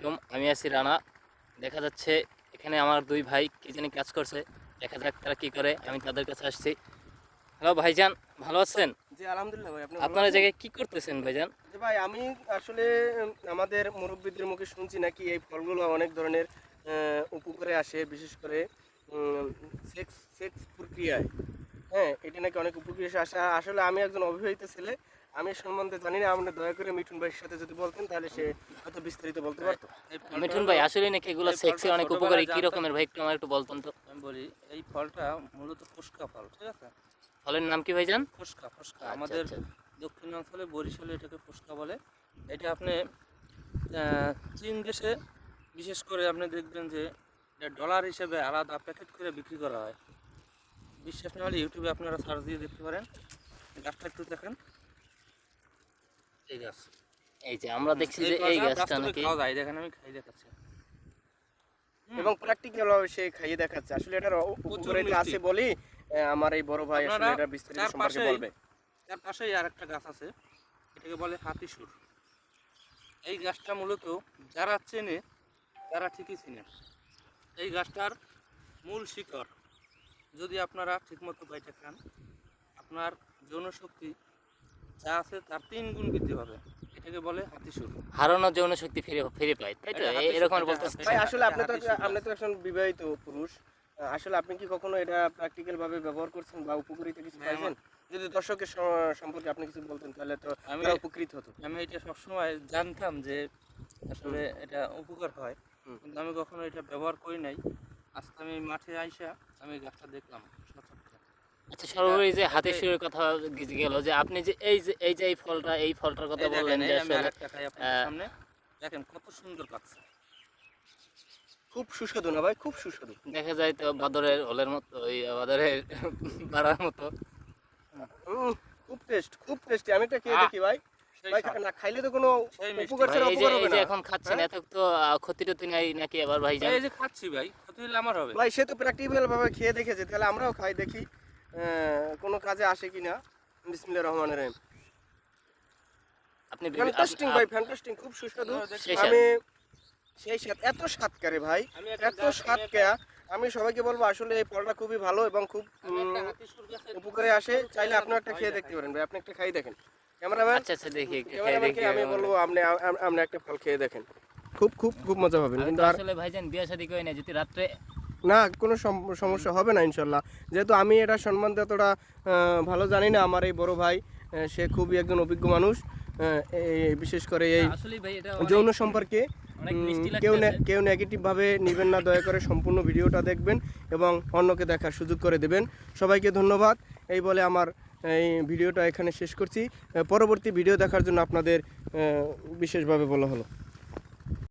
আলাইকুম। আমি আছি রানা। দেখা যাচ্ছে এখানে আমার দুই ভাই কি জানি কাজ করছে। দেখা যাক তারা কি করে। আমি তাদের কাছে আসছি। হ্যালো ভাইজান, ভালো আছেন? জি আলহামদুলিল্লাহ ভাই, আপনি ভালো আপনারা এই আছেন? জায়গায় কি করতেছেন ভাইজান? জি ভাই, আমি আসলে আমাদের মুরব্বিদের মুখে শুনছি নাকি এই ফলগুলো অনেক ধরনের উপকারে আসে, বিশেষ করে সেক্স সেক্স প্রক্রিয়ায়। হ্যাঁ, এটা নাকি অনেক উপকারী আসে। আসলে আমি একজন অবিবাহিত ছেলে, আমি এ সম্বন্ধে জানি না। আপনি দয়া করে মিঠুন ভাইয়ের সাথে যদি বলতেন তাহলে সে হয়তো বিস্তারিত বলতে পারতো। এই ফলটা মিঠুন হলো ভাই, আসলে নাকি এগুলো এই সেক্সে ফলটা অনেক উপকারী? ছোটবেলায় কি জানতাম। রকমের ভাই, একটু আমার একটু বলতেন তো। আমি বলি, এই ফলটা মূলত ফুসকা ফল, ঠিক আছে? ফলের নাম কি ভাইজান? ফুসকা ফুসকা আচ্ছা আমাদের আচ্ছা। দক্ষিণাঞ্চলে বরিশালে এটাকে ফুসকা বলে। এটা আপনি চীন দেশে বিশেষ করে আপনি দেখবেন যে এটা ডলার হিসেবে আলাদা প্যাকেট করে বিক্রি করা হয়। বিশ্বাস না হলে ইউটিউবে আপনারা সার্চ দিয়ে দেখতে পারেন। গাছটা একটু দেখেন, এই গাছ। এই যে আমরা দেখছি যে এই ফলটা গাছটা বাস্তবে নাকি খাওয়া যায়, দেখেন আমি খাই দেখাচ্ছি। এবং প্র্যাকটিক্যাল ভাবে সে খাইয়ে দেখাচ্ছে। আসলে এটার উপকারিতা মিষ্টি। আছে বলি আমার এই বড় ভাই আসলে আপনারা এটা বিস্তারিত তার সম্পর্কে পাশেই বলবে। তার পাশেই আর একটা গাছ আছে, এটাকে বলে হাতিসুর। এই গাছটা মূলত যারা চেনে তারা ঠিকই চিনে। এই গাছটার মূল শিকড় যদি আপনারা ঠিকমতো বাইটে খান, আপনার যৌনশক্তি যা আছে তার 3 গুণ বৃদ্ধি পাবে। এটাকে বলে হাতিসুর। হারানো যৌন শক্তি ফিরে ফিরে পায়, তাই তো? এটা হাতিসুর, এরকম এটা বলতেছে। ভাই এটা আসলে এটা আপনি তো হাতিসুর আপনি গাছ। তো একজন বিবাহিত পুরুষ, আসলে আপনি কি কখনো এটা প্র্যাকটিক্যাল ভাবে ব্যবহার করছেন বা উপকারিতা কিছু ভাই, পাইছেন? যদি দর্শকের সম্পর্কে আপনি কিছু বলতেন তাহলে তো আমি তারা উপকৃত হতো। আমি এটা সবসময় জানতাম যে আসলে এটা উপকার হয়, হুম। কিন্তু আমি কখনো এটা ব্যবহার করি নাই। আজকে আমি মাঠে আইসা আমি গাছটা দেখলাম সচক্ষে। আচ্ছা, এটা সর্বোপরি যে এতে হাতিসুরের কথা গেল, যে আপনি যে এই ফলটার কথা এই বললেন দেখেন, যে এই আমি আসলে আরেকটা খাই আপনাদের আহ, সামনে, দেখেন কত সুন্দর পাকছে। খুব সুস্বাদু না ভাই, খুব সুস্বাদু। দেখা যায় তো বাদরের ওলের মতো, ওই বাদরের পাড়ার মতো। উম, খুব টেস্ট, খুব টেস্টি। আমি এটা খেয়ে আহ, দেখি ভাই। সেই ভাই স্বাদ, না খাইলে তো কোনো সেই মিষ্টি। উপকার ভাই ছাড়া এই যে অপকার হবে না। এখন খাচ্ছেন, হ্যাঁ? এত তো ক্ষতি টতি নাই নাকি আবার ভাই ভাইজান? এই যে খাচ্ছি ভাই, ক্ষতি হলে আমার হবে। ভাই সে তো প্র্যাকটিক্যাল ভাবে খেয়ে দেখেছে, তাহলে আমরাও খাই দেখি কোনো কাজে আসে কিনা। বিসমিল্লাহির রহমানির রহিম। আপনি ফ্যান্টাস্টিং ভাই, ফ্যান্টাস্টিং, খুব সুস্বাদু। আপনারা দেখতে সেই পারেন। আমি সেই স্বাদ, এত স্বাদ করে ভাই, আমি একটা এত গাছ- স্বাদ কে আমি সবাইকে বলবো আসলে এই ফলটা খুবই ভালো এবং খুব আমি একটা হাতিসুর গাছের উপকারে আসে। চাইলে আপনিও একটা খেয়ে দেখতে পারেন ভাই, আপনি একটা খাই দেখেন। ক্যামেরাম্যান, আচ্ছা আচ্ছা, দেখি একটু খেয়ে ক্যামেরাম্যানকে দেখি। আমি বলবো আপনি আপনি একটা ফল খেয়ে দেখেন, খুব খুব খুব মজা পাবেন। আমি কিন্তু তো আর আসলে ভাইজান বিয়ে শাদী করি না, যদি রাত্রে না, কোনো সমস্যা হবে না ইনশাল্লাহ। যেহেতু আমি এটা সম্বন্ধে এতটা ভালো জানি না, আমার এই বড় ভাই সে খুবই একজন অভিজ্ঞ মানুষ, বিশেষ করে এই আসলে ভাই এটা যৌন সম্পর্কে। অনেক মিষ্টি কেউ লাগতেছে। কেউ নেগেটিভভাবে নেবেন না, দয়া করে সম্পূর্ণ ভিডিওটা দেখবেন এবং অন্যকে দেখার সুযোগ করে দেবেন। সবাইকে ধন্যবাদ। এই বলে আমার এই ভিডিওটা এখানে শেষ করছি। পরবর্তী ভিডিও দেখার জন্য আপনাদের বিশেষভাবে বলা হলো।